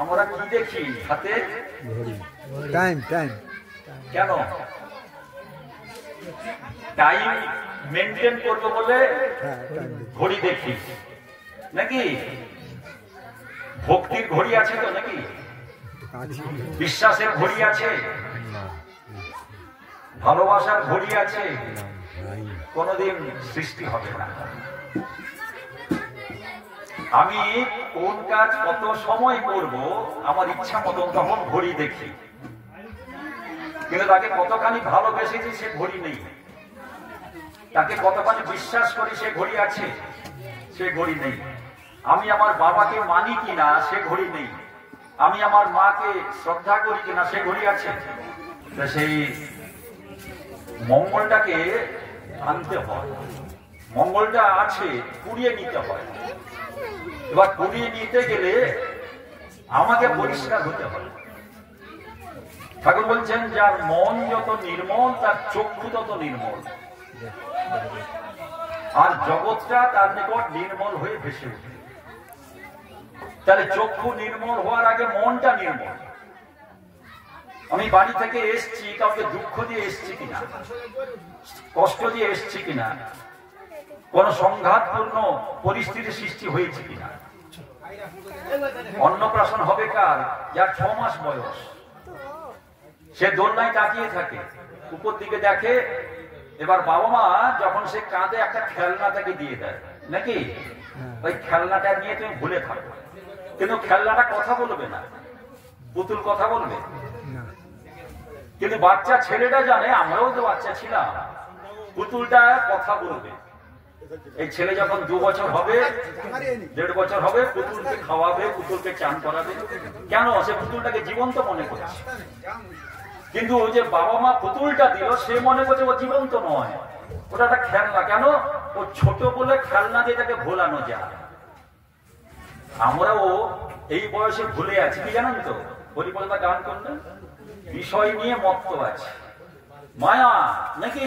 আমরা কি দেখি হাতে? Time time. কেন? টাইম মেনটেন করবো বলে ঘড়ি দেখি নাকি? ভক্তির ঘড়ি আছে তো নাকি? বিশ্বাসের ঘড়ি আছে, ভালোবাসার ঘড়ি আছে, কোনদিন সৃষ্টি হবে না। আমি কোন কাজ কত সময় করব আমার ইচ্ছা মতন তখন ঘড়ি দেখি, কিন্তু তাকে কতখানি ভালোবেসেছি সে ঘড়ি নেই, তাকে কতখানি বিশ্বাস করি সে ঘড়ি আছে, সে ঘড়ি নেই। আমি আমার বাবাকে মানি কিনা সে ঘড়ি নেই, আমি আমার মাকে শ্রদ্ধা করি কিনা সে ঘড়ি আছে। সেই মঙ্গলটাকে আনতে হয়, মঙ্গলটা আছে কুড়িয়ে নিতে হয়। এবার কুড়িয়ে নিতে গেলে আমাকে পরিষ্কার হতে হবে। ঠাকুর বলছেন যার মন যত নির্মল তার চক্ষু তত নির্মল, আর জগৎটা তার নিকট নির্মল হয়ে ভেসে ওঠে। তাহলে চক্ষু নির্মল হওয়ার আগে মনটা নির্মল। আমি বাড়ি থেকে এসছি, কাউকে দুঃখ দিয়ে এসছি কিনা, কষ্ট দিয়ে এসছি কিনা, কোন সংঘাতপূর্ণ পরিস্থিতির সৃষ্টি হয়েছে কিনা। অন্নপ্রাশন হবে কার? যার 6 মাস বয়স, সে দোলনায় তাকিয়ে থাকে, উপর দিকে দেখে। এবার বাবা মা যখন সে কাঁধে একটা খেলনা তাকে দিয়ে দেয় নাকি, ওই খেলনাটা নিয়ে তুমি ভুলে থাকো, কিন্তু খেলনাটা কথা বলবে না, পুতুল কথা বলবে। কিন্তু বাচ্চা ছেলেটা জানে, আমরাও তো বাচ্চা ছিলাম, পুতুলটা কথা বলবে। এই ছেলে যখন 2 বছর হবে, 1.5 বছর হবে, পুতুলকে খাওয়াবে, পুতুলকে চান করাবে। কেন? সে পুতুলটাকে জীবন্ত মনে করছে। কিন্তু ওই যে বাবা মা পুতুলটা দিল, সে মনে করছে ও জীবন্ত নয়, ওটা একটা খেলনা। কেন? ও ছোট বলে খেলনা দিয়ে তাকে ভোলানো যায়। আমরাও এই বয়সে ভুলে আছি কি জানেন তো? হরিপলদা গান করলেন, বিষয় নিয়ে মত্ত আছে, মায়া নাকি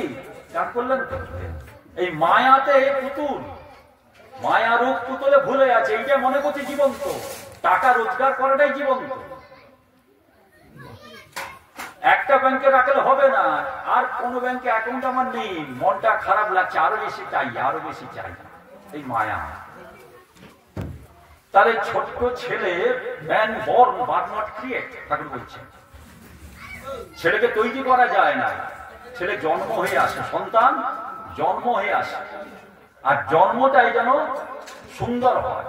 গান করলেন তো? এই মায়াতে পুতুল, মায়ারূপ পুতুলে ভুলে আছে, এইটা মনে করছে জীবন্ত। টাকা রোজগার করাটাই জীবন্ত। একটা ব্যাংকে রাখলে হবে না, আর কোন ব্যাংকে অ্যাকাউন্ট আমার নেই, মনটা খারাপ লাগছে, আরো বেশি চাই, আরো বেশি চাই, এই মায়া। তাহলে ছোট্ট ছেলে, man born but not create, Thakur বলছেন। ছেলেকে তৈরি করা যায় না, ছেলে জন্ম হয়ে আসে, সন্তান জন্ম হয়ে আসে, আর জন্মটাই যেন সুন্দর হয়।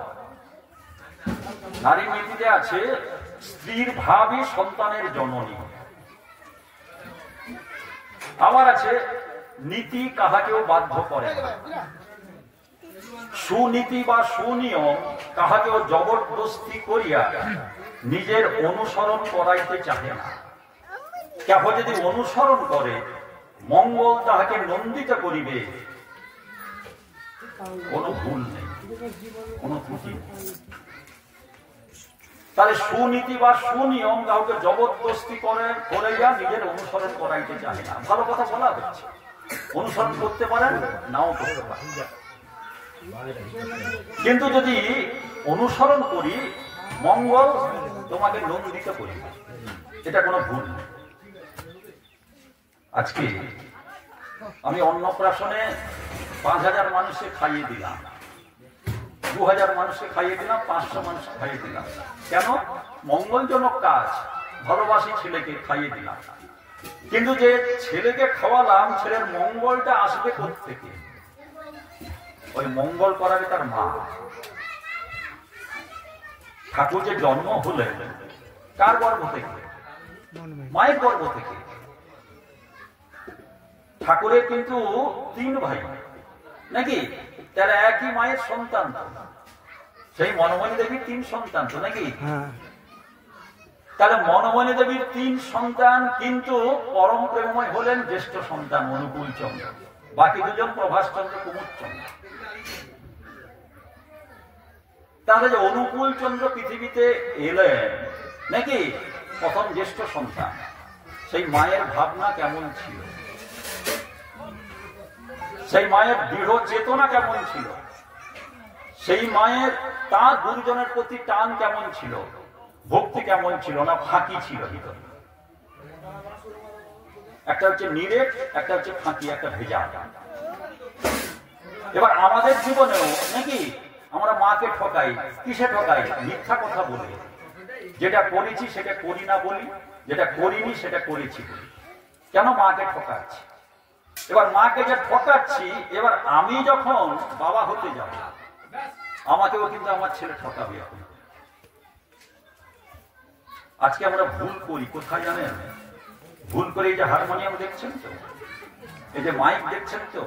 নারী নীতিতে আছে স্ত্রীর ভাবই সন্তানের জননী। আবার আছে নীতি কাহাকেও বাধ্য করে না, সুনীতি বা সুনিয়ম কাহাকেও জবরদস্তি করিয়া নিজের অনুসরণ করাইতে চাহে না। কেহ যদি অনুসরণ করে মঙ্গল তাহাকে নন্দিত করিবে, কোনো ভুল নেই, কোনো ত্রুটি নেই। তাহলে সুনীতি বা সুনিয়ম কাউকে জবরদস্তি করে নিজের অনুসরণ করাইতে চাহে না। ভালো কথা বলা হচ্ছে, অনুসরণ করতে পারেন, নাও করতে পারেন, কিন্তু যদি অনুসরণ করি মঙ্গল তোমাকে নন্দিত করিবে, এটা কোনো ভুল নেই। আজকে আমি অন্নপ্রাশনে 5000 মানুষকে খাইয়ে দিলাম, 2000 মানুষকে খাইয়ে দিলাম, 500 মানুষকে খাইয়ে দিলাম। কেন? মঙ্গলজনক কাজ, ভালোবাসি ছেলেকে খাইয়ে দিলাম। কিন্তু যে ছেলেকে খাওয়ালাম, ছেলের মঙ্গলটা আসবে কোত্থেকে? ওই মঙ্গল করাবে তার মা। ঠাকুর যে জন্ম হলেন কার গর্ভ থেকে? মায়ের গর্ভ থেকে। ঠাকুরের কিন্তু 3 ভাই নাকি, তারা একই মায়ের সন্তান। সেই মনমণি দেবীর 3 সন্তান তো নাকি? তাহলে মনমণি দেবীর 3 সন্তান, কিন্তু পরম প্রেমময় হলেন জ্যেষ্ঠ সন্তান অনুকূল চন্দ্র, বাকি 2 জন প্রভাস চন্দ্র, কুমুদ চন্দ্র। তাহলে যে অনুকূল চন্দ্র পৃথিবীতে এলেন নাকি, প্রথম জ্যেষ্ঠ সন্তান, সেই মায়ের ভাবনা কেমন ছিল, সেই মায়ের দৃঢ় চেতনা কেমন ছিল, সেই মায়ের তার গুরুজনের প্রতি টান কেমন ছিল, ভক্তি কেমন ছিল না, ফাঁকি ছিল ভিতরে। একটা হচ্ছে নিরেট, একটা হচ্ছে ফাঁকি, একটা ভেজা। এবার আমাদের জীবনেও নাকি আমরা মাকে ঠকাই। কিসে ঠকাই? মিথ্যা কথা বলি। যেটা করেছি সেটা করি না বলি, যেটা করিনি সেটা করেছি বলি। কেন মাকে ঠকাচ্ছি? এবার মাকে যে ঠকাচ্ছি, এবার আমি যখন বাবা হতে যাব, আমাকেও কিন্তু আমার ছেলে ঠকাবে। এখন আজকে আমরা ভুল করি কোথায় জানেন? ভুল করে এই যে হারমোনিয়াম দেখছেন তো, এই যে মাইক দেখছেন তো,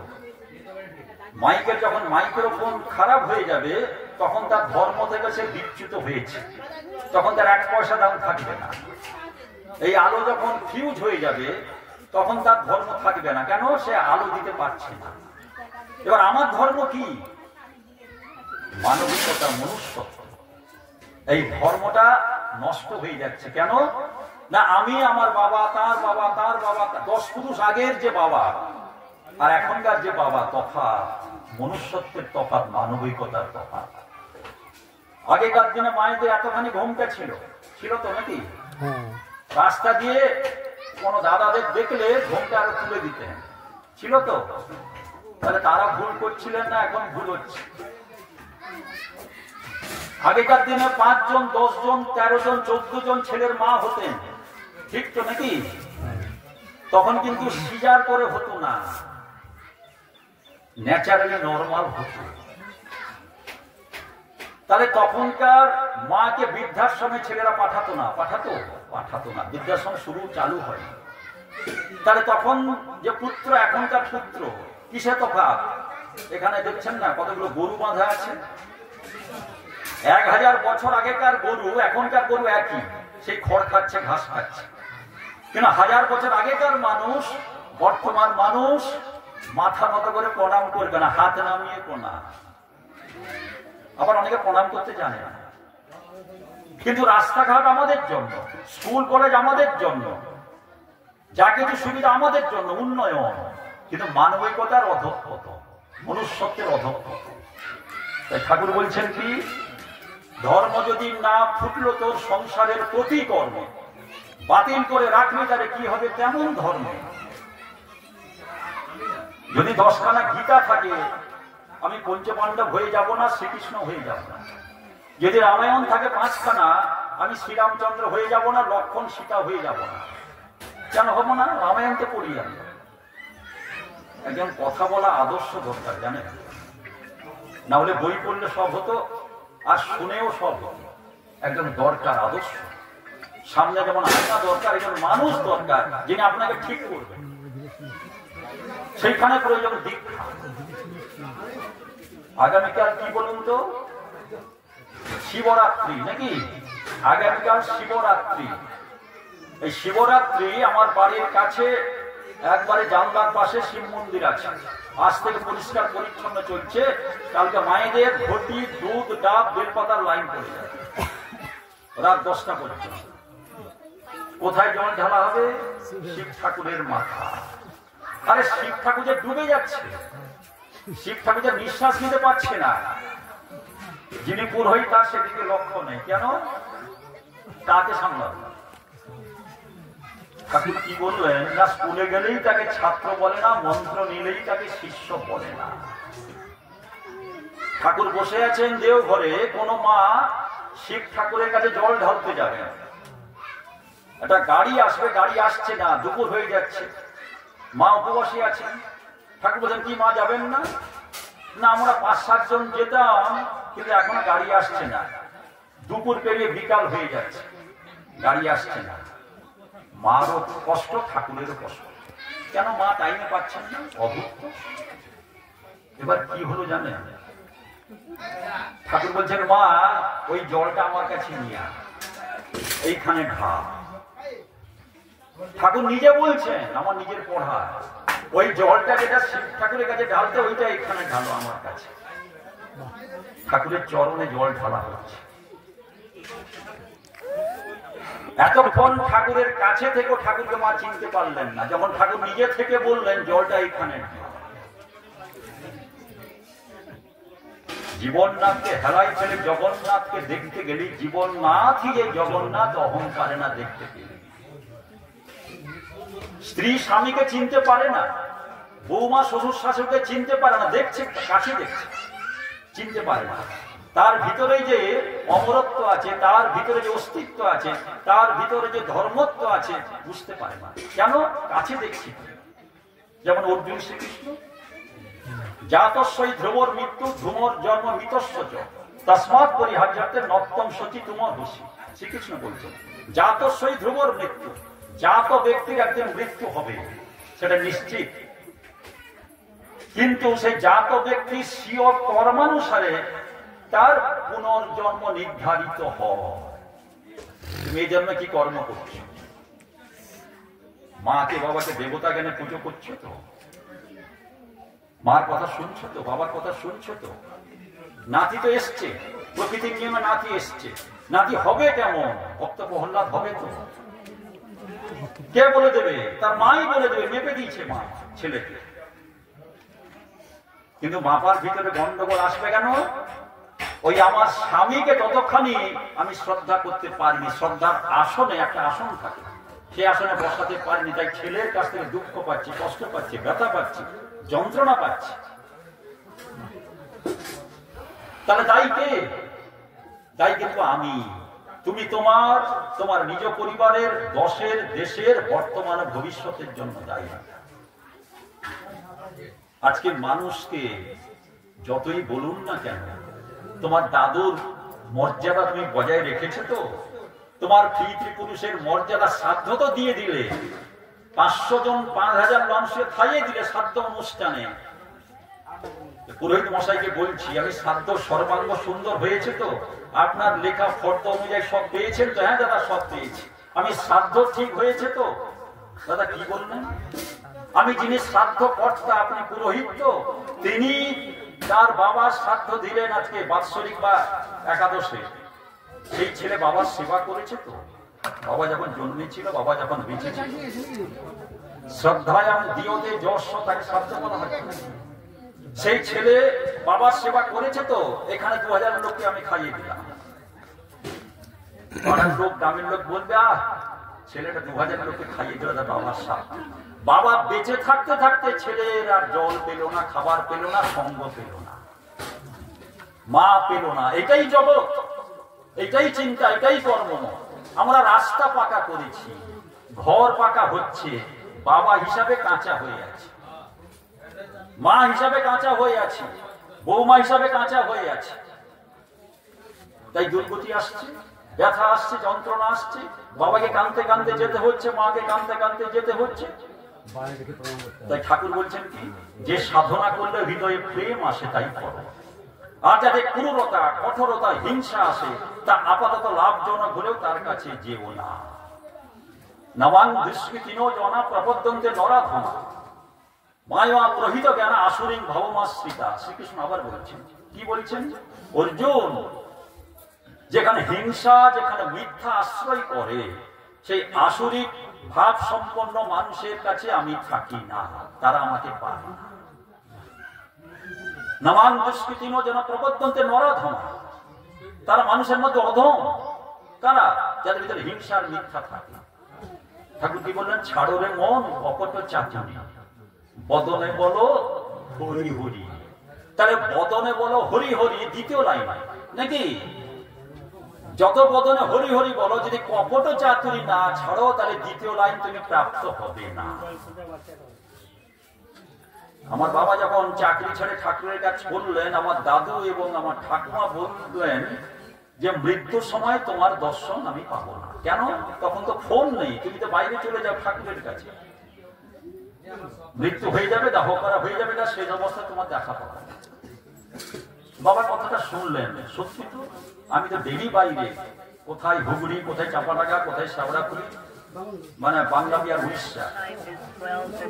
মাইকের যখন মাইক্রোফোন খারাপ হয়ে যাবে তখন তার ধর্ম থেকে সে বিচ্যুত হয়েছে, তখন তার 1 পয়সা দাম থাকবে না। এই আলো যখন ফিউজ হয়ে যাবে তখন তার ধর্ম থাকবে না। কেন? সে আলো দিতে পারছে না। এবার আমার ধর্ম কি? মানবিকতা, মনুষ্যত্ব। এই ধর্মটা নষ্ট হয়ে যাচ্ছে। কেন না? আমি, আমার বাবা, তার বাবা, তার বাবা, 10 পুরুষ আগের যে বাবা আর এখনকার যে বাবা, তফাৎ। মনুষ্যত্বের তফাৎ, মানবিকতার তফাৎ। আগেকার দিনে মায়েদের এতখানি ঘোমটা ছিল তো নাকি? রাস্তা দিয়ে কোন দাদাদের দেখলে ঘোমটা আরো তুলে দিতেন, ছিল তো? তাহলে তারা ভুল করছিলেন না? এখন ভুল হচ্ছে। আগেকার দিনে 5 জন, 10 জন, 13 জন, 14 জন ছেলের মা হতেন, ঠিক তো নাকি? তখন কিন্তু সিজার করে হতো না, ন্যাচারালি নরমাল হতো। তাহলে তখনকার মাকে বৃদ্ধাশ্রমে ছেলেরা পাঠাতো না, পাঠাতো না। বৃদ্ধাশ্রম শুরু চালু হয়। তাহলে তখন যে পুত্র, এখনকার পুত্র, কিসে তফাৎ? এখানে দেখছেন না কতগুলো গরু বাঁধা আছে? 1000 বছর আগেকার গরু এখনকার গরু একই, সেই খড় খাচ্ছে, ঘাস খাচ্ছে। কিন্তু 1000 বছর আগেকার মানুষ, বর্তমান মানুষ মাথা মতো করে প্রণাম করবে না, হাত নামিয়ে প্রণাম। আবার অনেকে প্রণাম করতে জানে না। কিন্তু রাস্তাঘাট আমাদের জন্য, স্কুল কলেজ আমাদের জন্য, যা কিছু সুবিধা আমাদের জন্য, উন্নয়ন। কিন্তু মানবিকতার অধঃপত, মনুষ্যত্বের অধঃপত। তাই ঠাকুর বলছেন কি? ধর্ম যদি না ফুটলো তোর সংসারের প্রতি কর্মে, বাতিল করে রাখলে তারে কি হবে তেমন ধর্ম। যদি 10খানা গীতা থাকে, আমি পঞ্চপাণ্ডব হয়ে যাব না, শ্রীকৃষ্ণ হয়ে যাব না। যদি রামায়ণ থাকে 5খানা, আমি শ্রীরামচন্দ্র হয়ে যাব না, লক্ষ্মণ সীতা হয়ে যাব না। কেন হবো না? রামায়ণকে পড়ি আমি। একজন কথা বলা আদর্শ দরকার, জানেন? না হলে বই পড়লে সব হতো, আর শুনেও সব হতো। একজন দরকার আদর্শ। সামনে যেমন আয়না দরকার, একজন মানুষ দরকার যিনি আপনাকে ঠিক করবেন। সেইখানে প্রয়োজন দীক্ষা। আগামীকাল কি বলুন তো? শিবরাত্রি নাকি? আগামীকাল শিবরাত্রি। এই শিবরাত্রি আমার বাড়ির কাছে একবারে জানলার পাশে শিব মন্দির আছে। আজ থেকে পরিষ্কার পরিচ্ছন্ন চলছে। কালকে মায়েদের ঘটি, দুধ, ডাব, বেলপাতার লাইন পড়ে যাবে রাত 10টা পর্যন্ত। কোথায় জল ঢালা হবে? শিব ঠাকুরের মাথা। আরে শিব ঠাকুর যে ডুবে যাচ্ছে, শিব ঠাকুর যে নিঃশ্বাস নিতে পারছে না, যিনি পুরোহিত তার সেদিকে লক্ষ্য নেই। কেন? তাকে সামলাবে। ঠাকুর কি বললেন? না স্কুলে গেলেই তাকে ছাত্র বলে না, মন্ত্র নিলেই তাকে শিষ্য বলে না। ঠাকুর বসে আছেন দেওঘরে, কোন মা শিব ঠাকুরের কাছে জল ঢালতে যাবে। একটা গাড়ি আসবে, গাড়ি আসছে না, দুপুর হয়ে যাচ্ছে, মা উপবাসী আছেন। ঠাকুর বলছেন কি মা যাবেন না? না আমরা 5-7 জন যেতাম, কিন্তু এখন গাড়ি আসছে না। দুপুর পেরিয়ে বিকাল হয়ে যাচ্ছে, গাড়ি আসছে না। মারও কষ্ট, ঠাকুরেরও কষ্ট। কেন? মা টাইমে পাচ্ছেন না, অভুক্ত। এবার কি হলো জানেন? ঠাকুর বলছেন মা ওই জলটা আমার কাছে নিয়ে এইখানে ঢা। ঠাকুর নিজে বলছেন, আমার নিজের পড়া, ওই জলটা যেটা শিব ঠাকুরের কাছে ঢালতে, ওইটা এখানে ঢালো আমার কাছে। ঠাকুরের চরণে জল ঢালা হচ্ছে। এতক্ষণ ঠাকুরের কাছে থেকে ঠাকুরকে মা চিনতে পারলেন না, যখন ঠাকুর নিজে থেকে বললেন জলটা এখানে। জীবননাথকে হেলাই ফেলে জগন্নাথকে দেখতে গেলি জীবননাথই যে জগন্নাথ অহংকারে না দেখতে গেলি। স্ত্রী স্বামীকে চিনতে পারে না, বৌমা শ্বশুর শাশুড়কে চিনতে পারে না, দেখছে কাছে দেখছে, চিনতে পারে না। তার ভিতরে যে অমরত্ব আছে, তার ভিতরে যে অস্তিত্ব আছে, তার ভিতরে যে ধর্মত্ব আছে বুঝতে পারে না। কেন? কাছে দেখছি। যেমন অর্জুন শ্রীকৃষ্ণ, জাতস্বই ধ্রুবর মৃত্যু ধ্রুমর জন্ম মৃতস্ব চ তস্মাৎ পরিহার্যার্থে নত্যম সচি তুমর হুসি। শ্রীকৃষ্ণ বলছেন জাতস্বই ধ্রুবর মৃত্যু, জাত ব্যক্তির একদিন মৃত্যু হবে, সেটা নিশ্চিত। কিন্তু সেই জাত ব্যক্তির স্বীয় কর্মানুসারে তার পুনর্জন্ম নির্ধারিত হয়। তুমি এই জন্মে কি কর্ম করছো? মাকে বাবাকে দেবতা জ্ঞানে পুজো করছো তো? মার কথা শুনছো তো? বাবার কথা শুনছো তো? নাতি তো এসছে, প্রকৃতির নিয়মে নাতি এসছে, নাতি হবে কেমন? ভক্ত প্রহ্লাদ হবে তো? কে বলে দেবে? তার মাই বলে দেবে, মেপে দিয়েছে মা ছেলেকে। কিন্তু বাবার ভিতরে গন্ডগোল আসবে কেন? ওই আমার স্বামীকে ততখানি আমি শ্রদ্ধা করতে পারিনি, শ্রদ্ধার আসনে একটা আসন থাকে, সে আসনে বসাতে পারিনি, তাই ছেলের কাছ থেকে দুঃখ পাচ্ছি, কষ্ট পাচ্ছি, ব্যথা পাচ্ছি, যন্ত্রণা পাচ্ছি। তাহলে দায়ী কে? দায়ী কিন্তু আমি। তুমি তোমার নিজ পরিবারের, দশের, দেশের, বর্তমান ভবিষ্যতের জন্য দায়ী। আজকে মানুষকে যতই বলুন না কেন, তোমার দাদুর মর্যাদা তুমি বজায় রেখেছো তো? তোমার পিতৃপুরুষের মর্যাদা শ্রাদ্ধ তো দিয়ে দিলে, 500 জন 5000 মানুষকে খাইয়ে দিলে শ্রাদ্ধ অনুষ্ঠানে। পুরোহিত মশাইকে বলছি, আমি শ্রাদ্ধ সর্বাঙ্গ সুন্দর হয়েছে তো? আপনার লেখা ফর্দ অনুযায়ী সব পেয়েছেন তো? হ্যাঁ দাদা, সব পেয়েছি। আমি শ্রাদ্ধ ঠিক হয়েছে তো? দাদা কি বললেন? আমি যিনি শ্রাদ্ধ কর্তা, আপনি পুরোহিত তো? তিনি তার বাবার শ্রাদ্ধ দিলেন আজকে বাৎসরিক বা একাদশে। সেই ছেলে বাবার সেবা করেছে তো? বাবা যখন জন্মেছিল, বাবা যখন বেঁচে ছিল, শ্রদ্ধায়াম দিয়তে যশ, তাকে শ্রাদ্ধ বলা হয়। সেই ছেলে বাবার সেবা করেছে তো? এখানে 2000 লোককে আমি খাইয়ে দিলাম। পাড়ার লোক, গ্রামের লোক বলবে, ছেলেটা 2000 লোককে খাইয়ে দিল, বাবার সাথে। বাবা বেঁচে থাকতে থাকতে ছেলের আর জল পেল না, খাবার পেল না, সঙ্গ পেল না, মা পেল না। এটাই জগৎ, এটাই চিন্তা, এটাই কর্ম। আমরা রাস্তা পাকা করেছি, ঘর পাকা হচ্ছে, বাবা হিসাবে কাঁচা হয়ে আছে, মা হিসাবে কাঁচা হয়ে আছে, বৌমা হিসাবে কাঁচা হয়ে আছে। তাই দুর্গতি আসছে, ব্যথা আসছে, যন্ত্রণা আসছে। বাবাকে কাঁদতে কাঁদতে যেতে হচ্ছে, মাকে কাঁদতে কাঁদতে যেতে হচ্ছে। তাই ঠাকুর বলছেন কি, যে সাধনা করলে হৃদয়ে প্রেম আসে তাই করো। আর যাতে ক্রূরতা, কঠোরতা, হিংসা আসে, তা আপাতত লাভজনক হলেও তার কাছে যেও না। নবাং দুষ্কৃতিনো জনা প্রপদ্যন্তে নরাধমা মায়া প্রহিত জ্ঞান আসুরিং ভবমাশ্রিতা। শ্রীকৃষ্ণ আবার বলছেন, কি বলছেন? অর্জুন, যেখানে হিংসা, যেখানে মিথ্যা আশ্রয় করে, সেই আসুরিক ভাব সম্পন্ন মানুষের কাছে আমি থাকি না, তারা আমাকে পারে না। নবাং দুষ্কৃতিনো জনা প্রপদ্যন্তে নরাধমা, তারা মানুষের মধ্যে অধম। কারা? যাদের ভিতরে হিংসার মিথ্যা থাকে। ঠাকুর কি বললেন? ছাড়ো রে মন অকট চাতুরি, বদনে বলো হরি হরি। তাহলে বদনে বলো হরি হরি, দ্বিতীয় লাইন নাকি? যত বদনে হরি হরি বলো, যদি কপট চাতুরি না ছাড়ো, তাহলে দ্বিতীয় লাইন তুমি প্রাপ্ত হবে না। আমার বাবা যখন চাকরি ছেড়ে ঠাকুরের কাছে বললেন, আমার দাদু এবং আমার ঠাকুমা বললেন যে মৃত্যুর সময় তোমার দর্শন আমি পাবো না। কেন? তখন তো ফোন নেই, তুমি তো বাইরে চলে যাও ঠাকুরের কাছে। মৃত্যু হয়ে যাবে, দাহ করা হয়ে যাবে, সেই অবস্থায় তোমার দেখা পাবে না। বাবার কথাটা শুনলেন, সত্যি তো। আমি তো ডেলি বাইরে, কোথায় হুগলি, কোথায় চাপাডাঙ্গা, কোথায় শ্যাওড়াফুলি, মানে বাংলাদেশ আর উড়িষ্যা।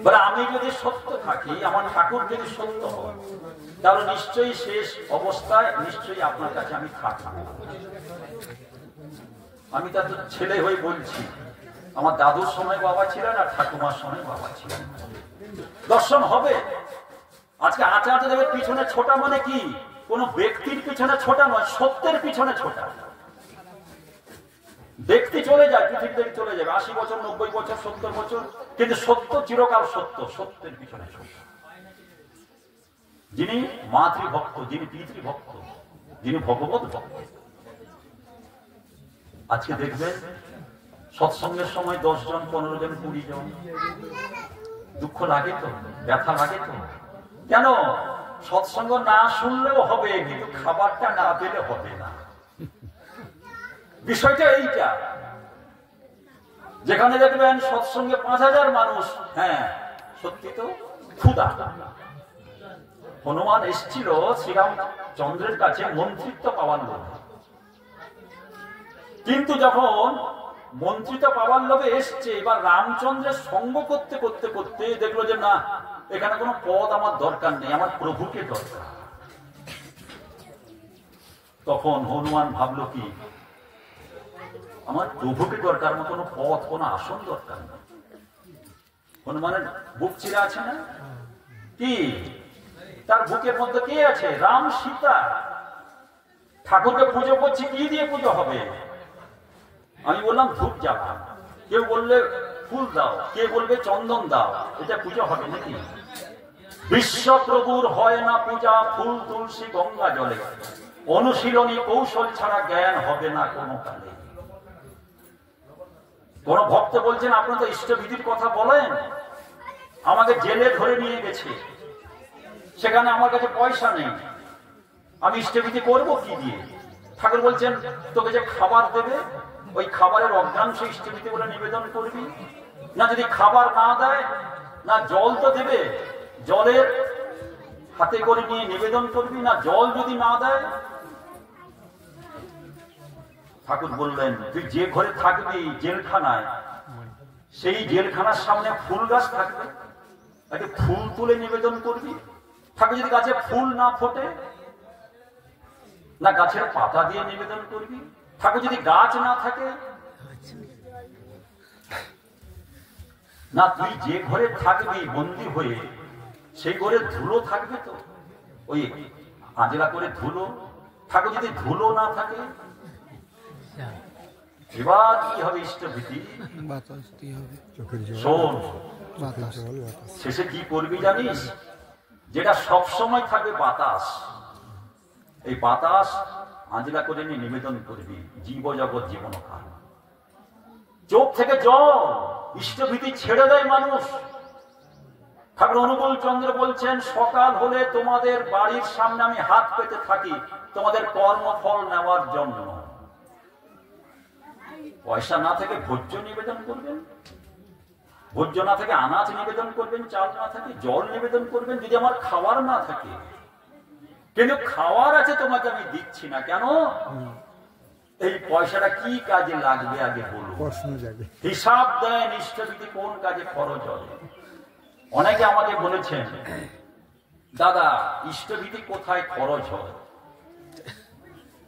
বলে আমি যদি সত্য থাকি, আমার ঠাকুর যদি সত্য হয়, তাহলে নিশ্চয়ই শেষ অবস্থায় নিশ্চয়ই আপনার কাছে আমি থাকবো। আমি তার ছেলে হয়ে বলছি, আমার দাদুর সময় বাবা ছিলেন আর ঠাকুমার সময় বাবা ছিলেন। দর্শন হবে। আজকে আচার্য দেবের পিছনে ছোটা মানে কি? কোন ব্যক্তির পিছনে ছোটা নয়, সত্যের পিছনে ছোটা। ব্যক্তি চলে যায়, পৃথিবী থেকে চলে যাবে, 80 বছর 90 বছর 70 বছর, কিন্তু সত্য চিরকাল সত্য, সত্যের পিছনে ছোটা। যিনি মাতৃভক্ত, যিনি পিতৃভক্ত, যিনি ভগবত ভক্ত। আজকে দেখবেন সৎসঙ্গের সময় 10 জন 15 জন 20 জন, দুঃখ লাগে তো, ব্যথা লাগে তো। কেন? সৎসঙ্গ না শুনলেও হবে, কিন্তু খাবারটা না পেলে হবে না। বিষয়টা এইটা। যেখানে দেখবেন সৎসঙ্গে 5000 মানুষ, হ্যাঁ সত্যি তো ক্ষুধা। হনুমান এসেছিল শ্রীরামচন্দ্রের কাছে মন্ত্রিত্ব পাওয়ার লোভে, কিন্তু যখন মন্ত্রিত্ব পাওয়ার লোভে এসছে, এবার রামচন্দ্রের সঙ্গ করতে করতে করতে দেখলো যে না, এখানে কোনো পদ আমার দরকার নেই, আমার প্রভুকে দরকার। তখন হনুমান ভাবলো কি, আমার প্রভুকে দরকার, আমার কোনো পদ কোনো আসন দরকার নেই। হনুমানের বুক চিরা আছে না কি? তার বুকের মধ্যে কে আছে? রাম সীতা। ঠাকুরকে পুজো করছি, কি দিয়ে পুজো হবে? আমি বললাম ধূপ জ্বালা, কেউ বললে ফুল দাও, কে বলবে চন্দন দাও, এটা পুজো হবে নাকি? বিশ্বপ্রভুর হয় না পূজা ফুল তুলসী গঙ্গা জলে, অনুশীলনী কৌশল ছাড়া জ্ঞান হবে না কোনো কালে। কোন ভক্ত বলছেন আপনারা তো ইষ্টবিধির কথা বলেন, আমাকে জেলে ধরে নিয়ে গেছে, সেখানে আমার কাছে পয়সা নেই, আমি ইষ্টবিধি করবো কি দিয়ে? ঠাকুর বলছেন তোকে যে খাবার দেবে, ওই খাবারের অজ্ঞাংশ ইষ্টবিধি বলে নিবেদন করবি না। যদি খাবার না দেয়, না জল তো দেবে, জলের হাতে করে নিয়ে নিবেদন করবি না। জল যদি না দেয়, ঠাকুর বললেন তুই যে ঘরে থাকবি জেলখানায়, সেই জেলখানার সামনে ফুল গাছ থাকবে, তাকে ফুল তুলে নিবেদন করবি। ঠাকুর যদি গাছে ফুল না ফোটে, না গাছের পাতা দিয়ে নিবেদন করবি। ঠাকুর যদি গাছ না থাকে, না তুই যে ঘরে থাকবি বন্দী হয়ে, সেই ঘরে ধুলো থাকবে তো, ওই আজলা করে ধুলো। ঠাকুর যদি ধুলো না থাকে, এবার কি হবে? ইষ্টভীতি শোন, শেষে কি করবি জানিস? যেটা সবসময় থাকবে বাতাস, এই বাতাস আঞ্জলা করে নিয়ে নিবেদন করবি। জীব জগৎ জীবন কাল, চোখ থেকে জল, ইষ্টভীতি ছেড়ে দেয় মানুষ। ঠাকুর অনুকূল চন্দ্র বলছেন সকাল হলে তোমাদের বাড়ির সামনে আমি হাত পেতে থাকি তোমাদের কর্মফল নেওয়ার জন্য। পয়সা না থেকে ভোজ্য নিবেদন করবেন, ভোজ্য না থেকে আনাজ নিবেদন করবেন, চাল না থাকে জল নিবেদন করবেন, যদি আমার খাওয়ার না থাকে। কিন্তু খাওয়ার আছে তোমাকে আমি দিচ্ছি না কেন? এই পয়সাটা কি কাজে লাগবে আগে বলুন। হিসাব দেন ইষ্টভীতি কোন কাজে খরচ হবে। অনেকে আমাকে বলেছেন দাদা ইষ্টভীতি কোথায় খরচ হয়।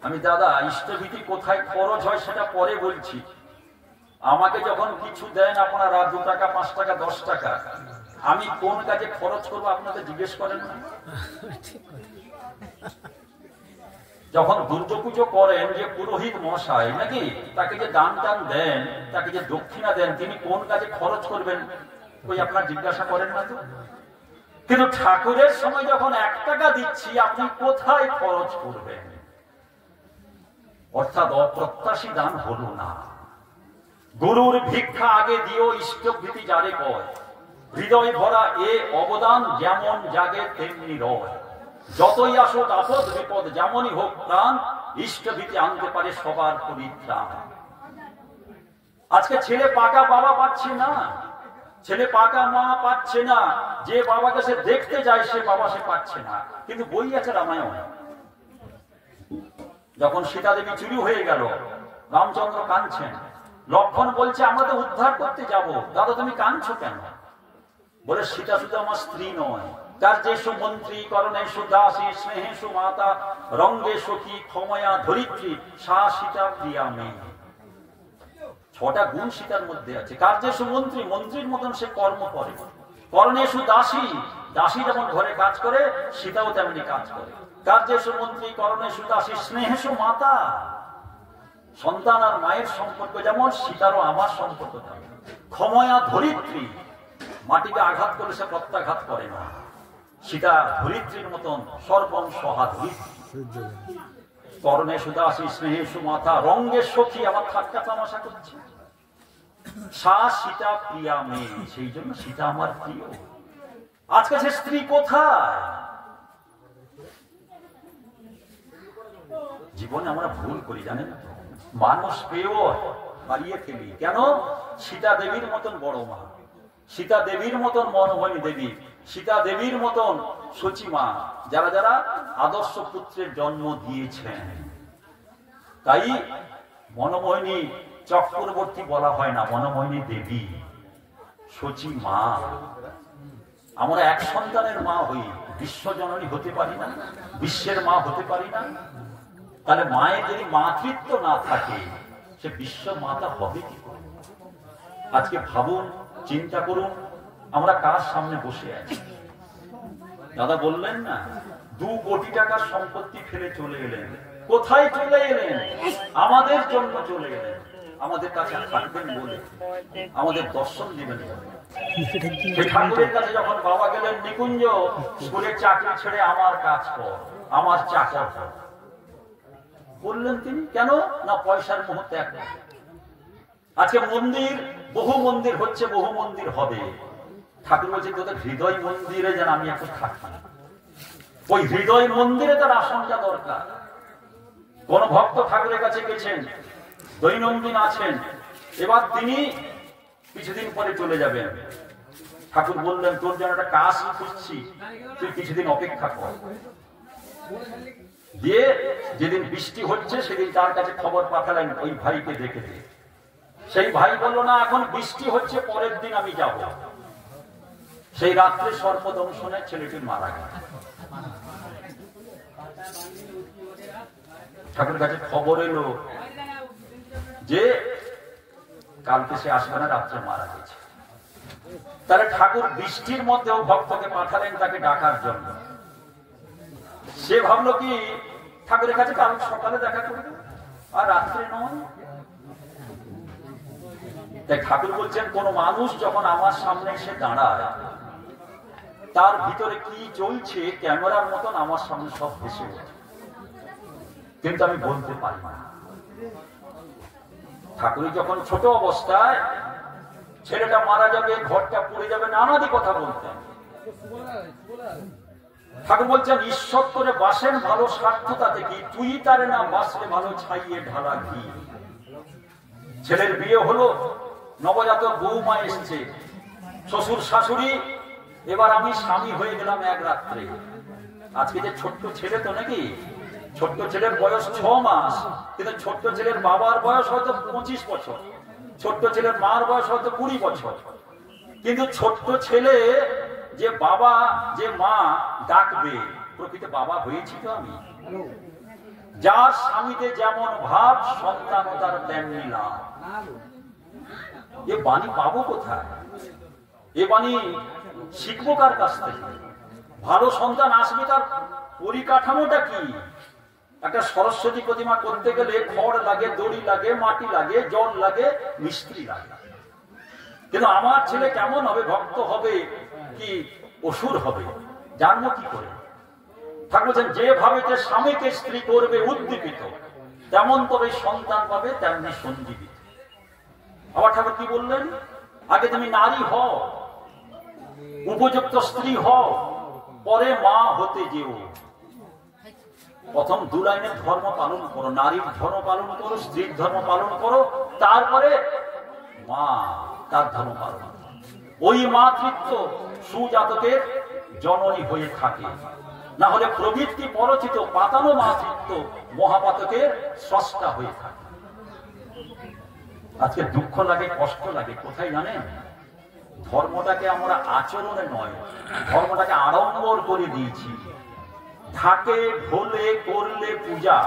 আমি দাদা ইষ্টভীতি কোথায় খরচ হয় সেটা পরে বলছি। আমাকে যখন কিছু দেন আপনারা 2 টাকা 5 টাকা 10 টাকা, আমি কোন কাজে খরচ করবো আপনাদের জিজ্ঞেস করেন না? যখন দুর্গাপুজো করেন যে পুরোহিত মশাই নাকি, তাকে যে দান টান দেন, তাকে যে দক্ষিণা দেন, তিনি কোন কাজে খরচ করবেন ওই আপনার জিজ্ঞাসা করেন না তো? কিন্তু ঠাকুরের সময় যখন 1 টাকা দিচ্ছি, আপনি কোথায় খরচ করবেন? অর্থাৎ অপ্রত্যাশী দান হলো না। গুরুর ভিক্ষা আগে দিও ইষ্টভীতি যারে কয়, হৃদয় ভরা এ অবদান যেমন জাগে তেমনি রয়। যতই আসুক আপদ বিপদ যেমনই হোক প্রাণ, ইষ্টভীতি আনতে পারে সবার পরিত্রাণ। আজকে ছেলে পাকা বাবা পাচ্ছে না, ছেলে পাকা মা পাচ্ছে না, যে বাবাকে সে দেখতে যায় সে বাবা সে পাচ্ছে না। কিন্তু বই আছে রামায়ণ, যখন সীতা দেবী চুরি হয়ে গেল, রামচন্দ্র কাঁদছেন, লক্ষ্মণ বলছে আমরা তো উদ্ধার করতে যাব, দাদা তুমি কাঁদছো কেন? বলে সীতা শুধু আমার স্ত্রী নয়, কার্যেষু মন্ত্রী করণেষু দাসী স্নেহেষু মাতা রঙ্গে সখী ক্ষময়া ধরিত্রী সা সীতা প্রিয়া মেয়ে। 6টা গুণ সীতার মধ্যে আছে। কার্যেষু মন্ত্রী, মন্ত্রীর মতন সে কর্ম করে। করণেষু দাসী, দাসী যেমন ঘরে কাজ করে, সীতাও তেমনি কাজ করে। কার্যেষু মন্ত্রী করণেষু দাসী স্নেহেষু মাতা। সন্তান আর মায়ের সম্পর্ক যেমন, সীতারও আমার সম্পর্ক তেমন। ক্ষময়া ধরিত্রী, মাটিকে আঘাত করে সে প্রত্যাঘাত করে না। সীতা ধরিত্রীর মতন সর্বং সহা ধরিত্রী। করণেষু দাসী স্নেহেষু মাতা, রঙ্গের সখী, আমার ঠাট্টা তামাশা করছে। সা সীতা প্রিয়া মেয়ে, সেই জন্য সীতা আমার প্রিয়। আজকে সে স্ত্রী কোথায়? জীবনে আমরা ভুল করি, জানেন, মানুষ পেয়েও হারিয়ে ফেলি। কেন? সীতা দেবীর মতন বড় মা, সীতা দেবীর মতন মনোময়ী দেবী, সীতা দেবীর মতন সচী মা, যারা যারা আদর্শ পুত্রের জন্ম দিয়েছেন। তাই মনোময়ী চক্রবর্তী বলা হয় না, মনোময়ী দেবী, সচী মা। আমরা এক সন্তানের মা হই, বিশ্বজননী হতে পারি না, বিশ্বের মা হতে পারি না। তাহলে মায়ের যদি মাতৃত্ব না থাকে, সে বিশ্ব মাতা হবে কি করে? আজকে ভাবুন, চিন্তা করুন, আমরা কার সামনে বসে আছি। দাদা বললেন না, 2 কোটি টাকার সম্পত্তি ফেলে চলে এলেন। কোথায় চলে এলেন? আমাদের জন্য চলে এলেন, আমাদের কাছে থাকবেন বলে, আমাদের দর্শন দিবেন বলে। ঠাকুরের কাছে যখন বাবা গেলেন, নিকুঞ্জ স্কুলের চাকরি ছেড়ে আমার কাজ কর, আমার চাকর কর, বললেন তিনি। কেন না? পয়সার মুহূর্তে একটা। আজকে মন্দির, বহু মন্দির হচ্ছে, বহু মন্দির হবে। ঠাকুর বলছে, তোদের হৃদয় মন্দিরে যেন আমি একটু থাকি। ওই হৃদয় মন্দিরে তার আসনটা দরকার। কোন ভক্ত ঠাকুরের কাছে গেছেন, দৈনন্দিন আছেন, এবার তিনি কিছুদিন পরে চলে যাবেন। ঠাকুর বললেন, তোর যেন একটা কাজ খুঁজছি, তুই কিছুদিন অপেক্ষা কর। দিয়ে যেদিন বৃষ্টি হচ্ছে সেদিন তার কাছে খবর পাঠালেন, ওই ভাইকে দেখে দিয়ে। সেই ভাই বলল, না এখন বৃষ্টি হচ্ছে, পরের দিন আমি যাব। সেই রাত্রে সর্পদংশনে ছেলেটি মারা গেল। ঠাকুরের কাছে খবর এলো যে কালকে সে আসবে না, রাত্রে মারা গেছে। তাহলে ঠাকুর বৃষ্টির মধ্যেও ভক্তকে পাঠালেন তাকে ডাকার জন্য। সে ভাবলো কি ঠাকুরের কাছে কাল সকালে দেখা করবে, আর রাত্রে নয়। তাই ঠাকুর বলছেন, কোন মানুষ যখন আমার সামনে এসে দাঁড়ায়, তার ভিতরে কি চলছে ক্যামেরার মতন আমার সামনে সব ভেসে ওঠে, কিন্তু আমি বলতে পারি না। ঠাকুর যখন ছোট অবস্থায় ছেলেটা মারা যাবে, ঘরটা পুড়ে যাবে, নানাদি কথা বলতেন। ঠাকুর বলছেন, ঈশ্বর তোরে বাসেন ভালো স্বার্থতা দেখি, তুই তারে না বাসলে ভালো ছাইয়ে ঢালা ঘি। ছেলের বিয়ে হলো, নবজাতক বৌমা এসছে, শ্বশুর শাশুড়ি, এবার আমি স্বামী হয়ে গেলাম এক রাত্রে। আজকে যে ছোট্ট ছেলে তো নাকি, ছোট্ট ছেলের বয়স 6 মাস, কিন্তু ছোট্ট ছেলের বাবার বয়স হয়তো 25 বছর, ছোট্ট ছেলের মার বয়স হয়তো 20 বছর। কিন্তু ছোট্ট ছেলে যে বাবা যে মা ডাকবে, প্রকৃত বাবা হয়েছি তো আমি। যার স্বামীতে যেমন ভাব, সন্তান তার তেমনি লাভ। এ বাণী পাবো কোথায়? এ বাণী শিখবো কার কাছ থেকে? ভালো সন্তান আসবে, তার পরিকাঠামোটা কি? একটা সরস্বতী প্রতিমা করতে গেলে খড় লাগে, দড়ি লাগে, মাটি লাগে, জল লাগে, মিস্ত্রি লাগে। কিন্তু আমার ছেলে কেমন হবে? ভক্ত হবে কি অসুর হবে? জানবো কি করে? ঠাকুর বলছেন, যেভাবে যে স্বামীকে স্ত্রী করবে উদ্দীপিত, তেমন তবে সন্তান পাবে তেমনি সঞ্জীবিত। আবার ঠাকুর কি বললেন? আগে তুমি নারী হও, উপযুক্ত স্ত্রী হও, পরে মা হতে যেও। প্রথম 2 লাইনের ধর্ম পালন করো, নারীর ধর্ম পালন করো, স্ত্রীর ধর্ম পালন করো, তারপরে মা তার ধর্ম পালন। ওই মাতৃত্ব সুজাতকের জননী হয়ে থাকে, না হলে প্রবৃত্তি পরচিত পাতানো মাতৃত্ব মহাপাতকের স্রষ্টা হয়ে থাকে। আজকে দুঃখ লাগে, কষ্ট লাগে কোথায় জানেন? ধর্মটাকে আমরা আচরণে নয়, ধর্মটাকে আড়ম্বর করে দিয়েছি। ঢাকে ঢোলে করলে পূজা,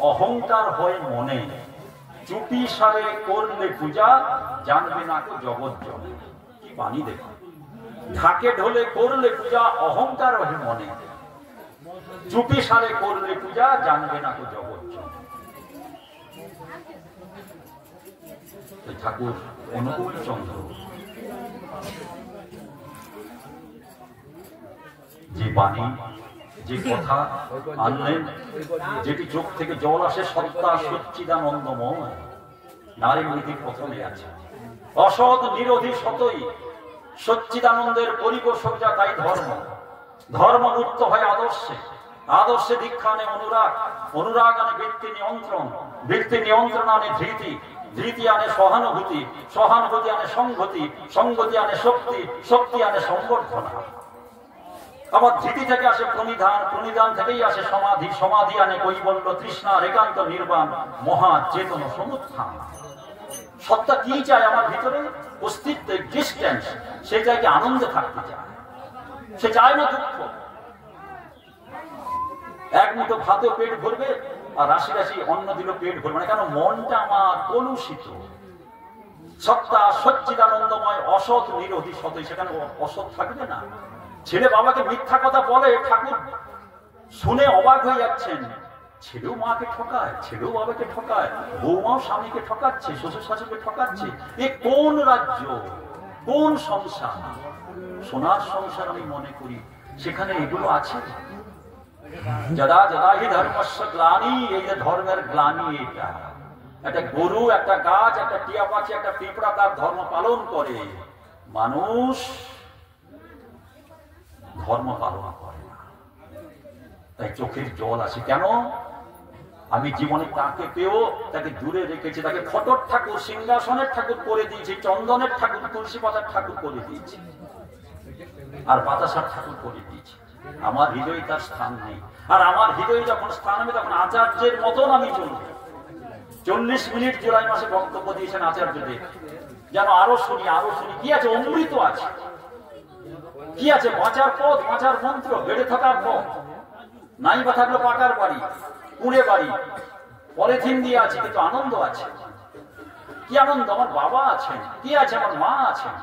অহংকার হয় মনে, চুপি সারে করলে পূজা, জানবে না তো জগৎ জনে। কি বাণী দেখো! ঢাকে ঢোলে করলে পূজা, অহংকার হয় মনে। চুপি সারে করলে পূজা, জানবে না তো জগৎ। ঠাকুর অনুকূল চন্দ্র যে বাণী, যে কথা আনলেন, যেটি চোখ থেকে জল আসে, সত্তা সচ্চিদানন্দময়, নারী নীতি প্রথমে আছে। অসৎ নিরোধী সতই সচ্চিদানন্দের পরিপোষক, যা তাই ধর্ম। ধর্ম মুক্ত হয় আদর্শে, আদর্শে দীক্ষা আনে অনুরাগ, অনুরাগ আনে বৃত্তি নিয়ন্ত্রণ, বৃত্তি নিয়ন্ত্রণ আনে ধৃতি, ধৃতি আনে সহানুভূতি, সহানুভূতি আনে সংহতি, সংহতি আনে শক্তি, শক্তি আনে সংবর্ধনা। আবার ধৃতি থেকে আসে প্রণিধান, প্রণিধান থেকেই আসে সমাধি, সমাধি আনে কৈবল্য, তৃষ্ণার একান্ত নির্বাণ, মহা চেতন সমুত্থান। সত্তা কি চায় আমার ভিতরে? অস্তিত্ব, এক্সিস্টেন্স। সে চায় কি আনন্দে থাকতে চায়, সে চায় না দুঃখ। এক মুঠো ভাতেও পেট ভরবে, আর রাশি রাশি অন্ন দিল পেট ভরবে না, কেন? মনটা আমার কলুষিত। সত্তা সচ্চিদানন্দময়, অসৎ নিরোধী সতই, সেখানে অসৎ থাকবে না। ছেলে বাবাকে মিথ্যা কথা বলে, ঠাকুর শুনে অবাক হয়ে যাচ্ছেন। ছেলেও মাকে ঠকায়, ছেলেও বাবাকে ঠকায়, বৌমাও স্বামীকে ঠকাচ্ছে, শ্বশুর শাশুড়িকে ঠকাচ্ছে। এ কোন রাজ্য, কোন সংসার? সোনার সংসার আমি মনে করি, সেখানে এগুলো আছে। যদা যদা হি ধর্মস্য গ্লানি, এই যে ধর্মের গ্লানি, এটা একটা গরু, একটা গাছ, একটা টিয়া পাখি, একটা পিঁপড়া তার ধর্ম পালন করে, মানুষ ধর্ম পালন করে না। তাই চোখের জল আসে। কেন? আমি জীবনে তাকে পেয়েও তাকে দূরে রেখেছি, তাকে ফটর ঠাকুর, সিংহাসনের ঠাকুর করে দিয়েছি, চন্দনের ঠাকুর, তুলসী পাতার ঠাকুর করে দিয়েছি, আর বাতাসার ঠাকুর করে দিয়েছি। আমার হৃদয়ে তার স্থান নেই। আর আমার হৃদয়ে যখন স্থান হবে, তখন আচার্যের মতন আমি চলব। 40 মিনিট জুলাই মাসে বক্তব্য দিয়েছেন আচার্যদেব, যেন আরো শুনি, আরো শুনি। কি আছে? অমৃত আছে। কি আছে? বাঁচার পথ, বাঁচার মন্ত্র, বেড়ে থাকার পথ। নাই বা থাকলো পাকার বাড়ি, কুড়ে বাড়ি, পলিথিন দিয়ে আছে, কিন্তু আনন্দ আছে। কি আনন্দ? আমার বাবা আছেন। কি আছে? আমার মা আছেন,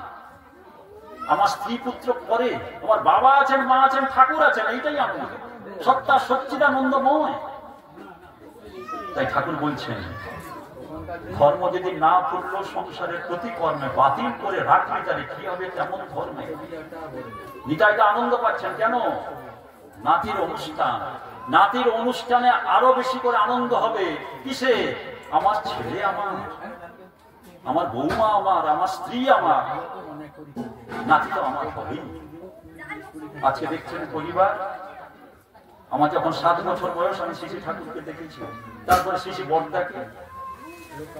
আমার স্ত্রী পুত্র করে, আমার বাবা আছেন, মা আছেন, ঠাকুর আছেন। এইটাই আনন্দ। সত্তা সচ্চিদানন্দময়। তাই ঠাকুর বলছেন, ধর্ম যদি না পড়ল সংসারের প্রতি কর্মে, বাতিল করে রাখলে তাহলে কি হবে? তেমন ধর্মে নিতাইটা আনন্দ পাচ্ছেন। কেন? নাতির অনুষ্ঠান, নাতির অনুষ্ঠানে আরো বেশি করে আনন্দ হবে। কিসে? আমার ছেলে আমার, আমার বৌমা আমার, আমার স্ত্রী আমার, নাতি তো আমার হবেই। আজকে দেখছেন পরিবার, আমার যখন 7 বছর বয়স, আমি শিশি ঠাকুরকে দেখেছি, তারপরে শিশি বড়দাকে,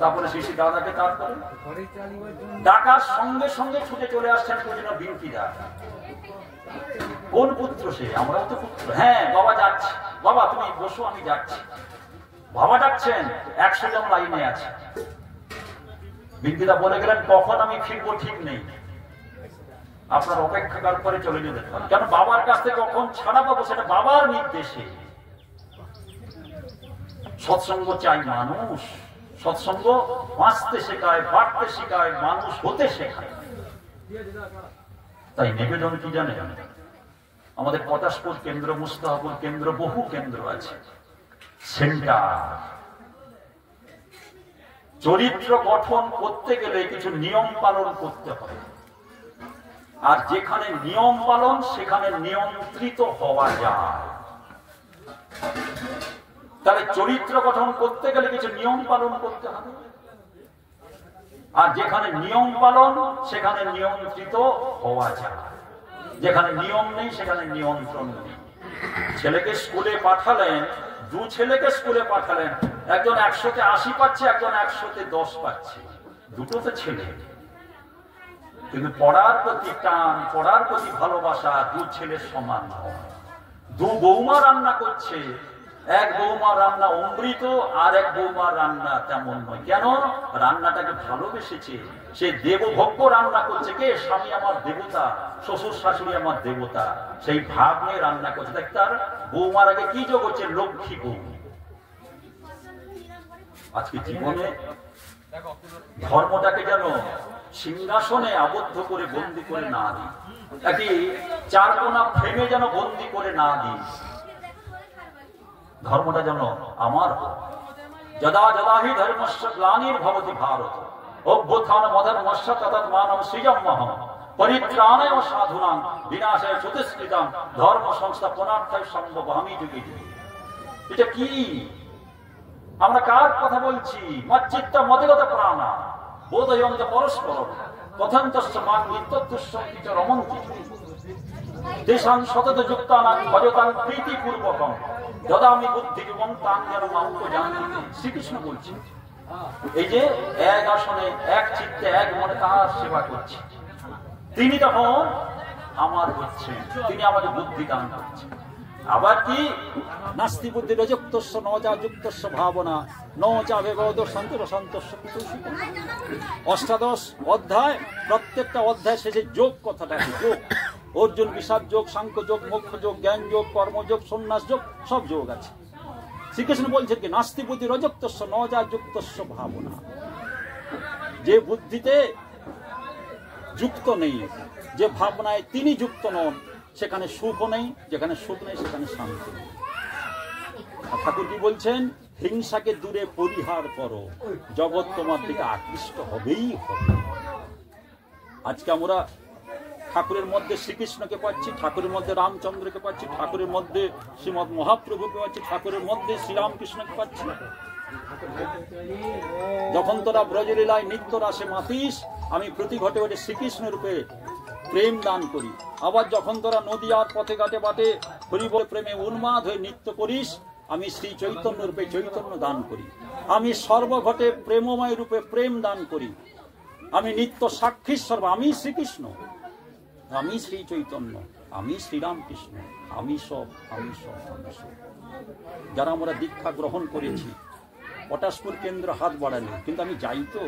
তারপরে শিশি দাদাকে, তারপরে ডাকার সঙ্গে সঙ্গে ছুটে চলে আসছেন কোন বিউটিরা। কোন পুত্র সে? আমরাও তো পুত্র। হ্যাঁ বাবা যাচ্ছি, বাবা তুমি বসো, আমি যাচ্ছি। বাবা ডাকছেন, 100 জন লাইনে আছে। বিন্দিরা বলে গেলেন, কখন আমি ফিরবো ঠিক নেই, আপনার অপেক্ষাকার করে চলে যেতে পারেন। কেন? বাবার কাছ থেকে কখন ছাড়া পাবো, সেটা বাবার নির্দেশে। সৎসঙ্গ চাই মানুষ, সৎসঙ্গ বাঁচতে শেখায়, বাড়তে শেখায়, মানুষ হতে শেখায়। তাই নিবেদন কি জানেন? আমাদের পটাশপুর কেন্দ্র, মুস্তাহাপুর কেন্দ্র, বহু কেন্দ্র আছে, সেন্টার। চরিত্র গঠন করতে গেলে কিছু নিয়ম পালন করতে হবে, আর যেখানে নিয়ম পালন সেখানে নিয়ন্ত্রিত হওয়া যায়। তাহলে চরিত্র গঠন করতে গেলে কিছু নিয়ম পালন করতে হবে, আর যেখানে নিয়ম পালন সেখানে নিয়ন্ত্রিত হওয়া যায়। যেখানে নিয়ম নেই সেখানে নিয়ন্ত্রণ নেই। ছেলেকে স্কুলে পাঠালেন, 2 ছেলেকে স্কুলে পাঠালেন, একজন 100তে 80 পাচ্ছে, একজন 100তে 10 পাচ্ছে, দুটোতে ছেলে, কিন্তু পড়ার প্রতি টান, পড়ার প্রতি ভালোবাসা 2 ছেলের সমান নয়। 2 বৌমা রান্না করছে, এক বৌমা রান্না অমৃত, আর এক বৌমা রান্না তেমন নয়। কেন? রান্নাটাকে ভালোবেসেছে। সে দেবভোগ্য রান্না করছে। কে? স্বামী আমার দেবতা, শ্বশুর শাশুড়ি আমার দেবতা, সেই ভাব নিয়ে রান্না করছে। দেখ, তার বৌমার আগে কি যোগ হচ্ছে? লক্ষ্মী বউ। আজকে জীবনে ধর্মটাকে যেন সিংহাসনে আবদ্ধ করে বন্দি করে না দিই, একটি 4 কোণা ফ্রেমে যেন বন্দি করে না দিই। ধর্মটা যেন আমার হোক। যদা যদা হি ধর্মস্য গ্লানির্ভবতি ভারত অভ্যুত্থান মধর্মস্য তদাত্মানম সৃজম্যহম পরিত্রাণায় সাধুনাং বিনাশায় চতুষ্কৃতাং ধর্ম সংস্থাপনার্থায় সম্ভবামি যুগে যুগে। এটা কি? আমরা কার কথা বলছি? মচ্চিত্ত মদিগত প্রাণা বোধয়ন্ত পরস্পর কথন্তস্য মান নিত্যত্বস্য কিছু রমন্তি দেশাং সতত যুক্তানাং ভজতাং প্রীতিপূর্বকম যদামি বুদ্ধিযুগম তাং যেন মামুক জানতে। শ্রীকৃষ্ণ বলছে এই যে এক আসনে এক চিত্তে এক মনে তাঁর সেবা করছে, তিনি তখন আমার হচ্ছেন, তিনি আমাকে বুদ্ধি দান করছেন। আবার কি? নাস্তি বুদ্ধি রজক্তস্য নচা যুক্তস্য ভাবনা নচা বেগদ সন্তর সন্তস্য। অষ্টাদশ অধ্যায়, প্রত্যেকটা অধ্যায় শেষে যোগ কথাটা, যোগ। অর্জুন বিষাদ যোগ, সাংখ্য যোগ, মোক্ষ যোগ, জ্ঞান যোগ, কর্মযোগ, সন্ন্যাস যোগ, সব যোগ আছে। শ্রীকৃষ্ণ বলছেন কি? নাস্তি বুদ্ধি রজক্তস্য নচা যুক্তস্য ভাবনা। যে বুদ্ধিতে যুক্ত নেই, যে ভাবনায় তিনি যুক্ত নন, সেখানে সুখও নেই, যেখানে সুখ নেই সেখানে শান্তি নেই। ঠাকুর কি বলছেন? হিংসাকে দূরে পরিহার করো, জগৎ তোমার দিকে আকৃষ্ট হবেই হবে। আজকে আমরা ঠাকুরের মধ্যে শ্রীকৃষ্ণকে পাচ্ছি, ঠাকুরের মধ্যে রামচন্দ্রকে পাচ্ছি, ঠাকুরের মধ্যে শ্রীমৎ মহাপ্রভুকে পাচ্ছি, ঠাকুরের মধ্যে শ্রীরামকৃষ্ণকে পাচ্ছি। যখন তোরা ব্রজলীলায় নিত্য রাসে মাতিস, আমি প্রতি ঘটে ঘটে শ্রীকৃষ্ণ রূপে প্রেম দান করি। আবার যখন তোরা নদীয়ার পথে ঘাটে বাটে হরিবল প্রেমে উন্মাদ হয়ে নৃত্য করিস, আমি শ্রী চৈতন্য রূপে চৈতন্য দান করি। আমি সর্বঘটে প্রেমময় রূপে প্রেম দান করি। আমি নিত্য সাক্ষীস্বর, আমি শ্রীকৃষ্ণ, আমি শ্রী চৈতন্য, আমি শ্রীরামকৃষ্ণ, আমি সব, আমি সব, আমি সব। যারা আমরা দীক্ষা গ্রহণ করেছি, পটাশপুর কেন্দ্র হাত বাড়ালে, কিন্তু আমি যাই তো?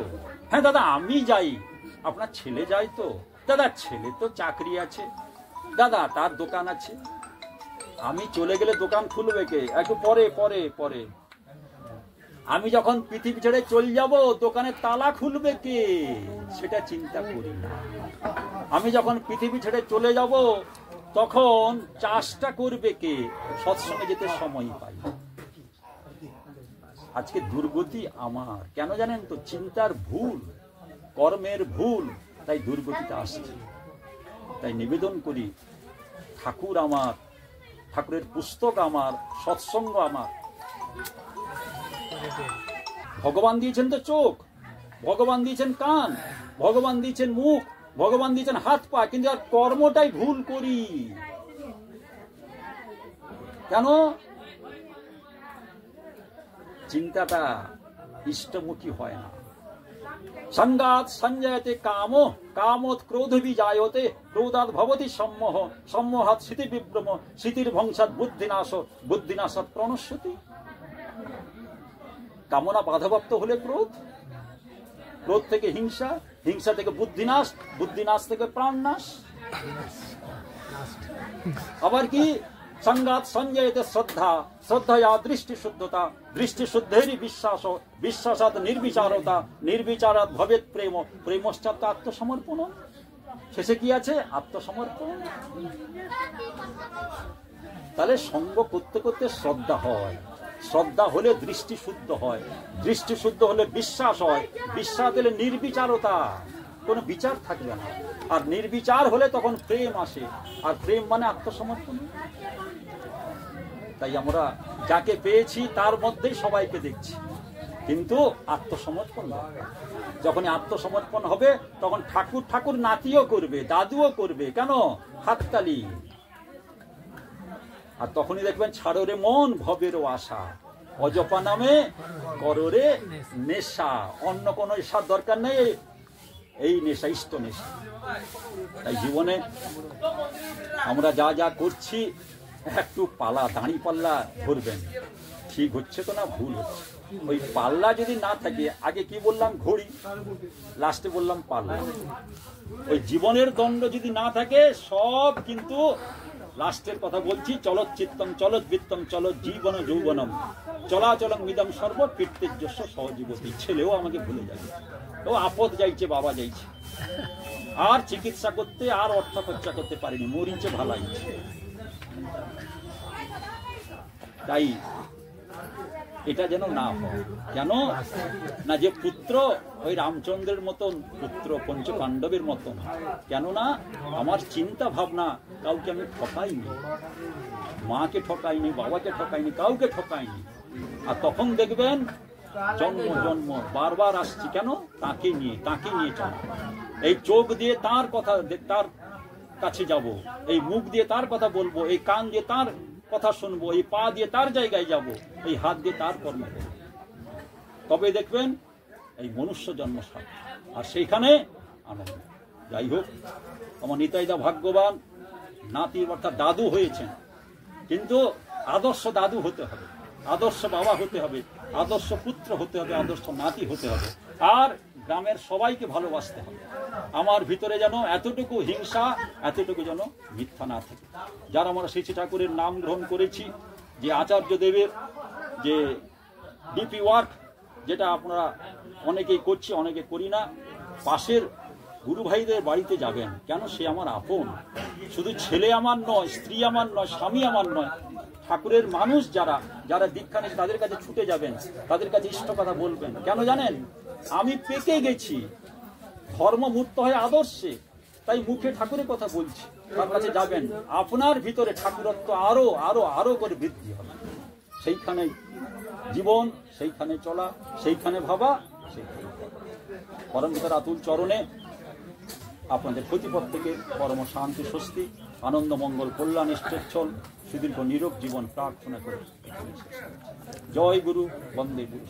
হ্যাঁ দাদা আমি যাই। আপনার ছেলে যায় তো? দাদা ছেলে তো চাকরি আছে, দাদা তার দোকান আছে। আমি চলে গেলে দোকান খুলবে কে? একটু পরে পরে পরে। আমি যখন পৃথিবী ছেড়ে চলে যাব, দোকানের তালা খুলবে কে? সেটা চিন্তা করি না। আমি যখন পৃথিবী ছেড়ে চলে যাব, তখন চাষটা করবে কে? সৎসঙ্গে যেতে সময় পাই। আজকে দুর্গতি আমার, কেন জানেন তো? চিন্তার ভুল, কর্মের ভুল, তাই দুর্গতিটা আসছে। তাই নিবেদন করি, ঠাকুর আমার, ঠাকুরের পুস্তক আমার, সৎসঙ্গ আমার। ভগবান দিয়েছেন তো চোখ, ভগবান দিয়েছেন কান, ভগবান দিয়েছেন মুখ, ভগবান দিয়েছেন হাত পা, কিন্তু আর কর্মটাই ভুল করি। কেন? চিন্তাটা ইষ্টমুখী হয় না। সঙ্গাত সঞ্জয়তে কাম, কামোৎ ক্রোধ বিজায়তে, ক্রোধাৎ ভবতি সম্মোহ, সম্মোহাৎ স্মৃতি বিভ্রম, স্মৃতির ভংসাৎ বুদ্ধিনাশ, বুদ্ধিনাশাৎ প্রণশ্যতি। কামনা বাধাপ্রাপ্ত হলে ক্রোধ, ক্রোধ থেকে হিংসা, হিংসা থেকে বুদ্ধিনাশ, বুদ্ধিনাশ থেকে প্রাণনাশ। আবার কি? সঙ্গাত সঞ্জয়তে শ্রদ্ধা, শ্রদ্ধয়া দৃষ্টি শুদ্ধতা, দৃষ্টি শুদ্ধেরই বিশ্বাস, বিশ্বাসাৎ নির্বিচারতা, নির্বিচারাৎ ভবেৎ প্রেম, প্রেমশ্চাৎ আত্মসমর্পণ। শেষে কি আছে? আত্মসমর্পণ। তাহলে সঙ্গ করতে করতে শ্রদ্ধা হয়, শ্রদ্ধা হলে দৃষ্টি শুদ্ধ হয়, দৃষ্টি শুদ্ধ হলে বিশ্বাস হয়, বিশ্বাস হলে নির্বিচারতা, কোনো বিচার থাকবে না। আর নির্বিচার হলে তখন প্রেম আসে, আর প্রেম মানে আত্মসমর্পণ। তাই আমরা যাকে পেয়েছি তার মধ্যেই সবাইকে দেখছি, কিন্তু আত্মসমর্পণ দরকার। যখন আত্মসমর্পণ হবে, তখন ঠাকুর ঠাকুর নাতিও করবে, দাদুও করবে। কেন? হাততালি। আর তখনই দেখবেন, ছাড়ো রে মন ভবেরও আশা, অজপা নামে কররে নেশা। অন্য কোনো নেশার দরকার নেই, এই নেশা ইষ্ট নেশা। তাই জীবনে আমরা যা যা করছি, একটু পালা, দাঁড়ি পাল্লা ধরবেন, ঠিক হচ্ছে তো না ভুল হচ্ছে। ওই পাল্লা যদি না থাকে, আগে কি বললাম? ঘড়ি, লাস্টে বললাম পাল্লা। ওই জীবনের দণ্ড যদি না থাকে, সব কিন্তু লাস্টের কথা বলছি, চলচ্চিত্তম চলৎবৃত্তম চলত জীবন যৌবনম চলাচলং মিদম সর্ব কীর্তির্যস্য সহজীবতী। ছেলেও আমাকে ভুলে যাবে, ও আপদ যাইছে, বাবা যাইছে, আর চিকিৎসা করতে আর অর্থ খরচা করতে পারিনি, মরিচে ভালাইছে। তাই এটা যেন না হয়, যেন না যে পুত্র ওই রামচন্দ্রের মতন, পুত্র পঞ্চপাণ্ডবের মতন। কেননা আমার চিন্তা ভাবনা, কাউকে আমি ঠকাইনি, মাকে ঠকাইনি, বাবাকে ঠকাইনি, কাউকে ঠকাইনি। আর তখন দেখবেন জন্ম জন্ম বারবার আসছি, কেন? তাকে নিয়ে চল। এই চোখ দিয়ে তার কথা, তার কাছে যাব, এই মুখ দিয়ে তার কথা বলবো, এই কান দিয়ে তার কথা শুনবো, এই পা দিয়ে তার জায়গায় যাব, এই হাত দিয়ে তার কর্ম করবো। তবে দেখবেন এই মনুষ্য জন্ম সার্থক, আর সেইখানে আনন্দ। যাই হোক, আমার নিতাইদা ভাগ্যবান, নাতি অর্থাৎ দাদু হয়েছেন, কিন্তু আদর্শ দাদু হতে হবে, আদর্শ বাবা হতে হবে, আদর্শ পুত্র হতে হবে, আদর্শ নাতি হতে হবে, আর গ্রামের সবাইকে ভালোবাসতে হবে। আমার ভিতরে যেন এতটুকু হিংসা, এতটুকু যেন মিথ্যা না থাকে। যারা আমরা শ্রী ঠাকুরের নাম গ্রহণ করেছি, যে আচার্য দেবের যে ডিপি ওয়ার্ক, যেটা আপনারা অনেকেই করছি, অনেকে করি না, পাশের গুরু ভাইদের বাড়িতে যাবেন, কেন? সে আমার আপন, শুধু ছেলে আমার নয়, স্ত্রী আমার নয়, স্বামী আমার নয়, ঠাকুরের মানুষ যারা যারা দীক্ষা নিয়েছে তাদের কাছে ছুটে যাবেন, তাদের কাছে ইষ্ট কথা বলবেন। কেন জানেন? আমি পেকে গেছি, ধর্মমূর্ত হয় আদর্শে, তাই মুখে ঠাকুরের কথা বলছি, তার কাছে যাবেন, আপনার ভিতরে ঠাকুরত্ব আরো আরো আরো করে বৃদ্ধি হবে। সেইখানে জীবন, সেইখানে চলা, সেইখানে ভাবা, সেইখানে পরম পিতার আতুল চরণে আপনাদের প্রতিপদ থেকে পরম শান্তি, স্বস্তি, আনন্দ, মঙ্গল, কল্যাণ, ইষ্টেচ্ছল, সুদীর্ঘ নিরোগ জীবন প্রার্থনা করে জয় গুরু, বন্দে গুরু।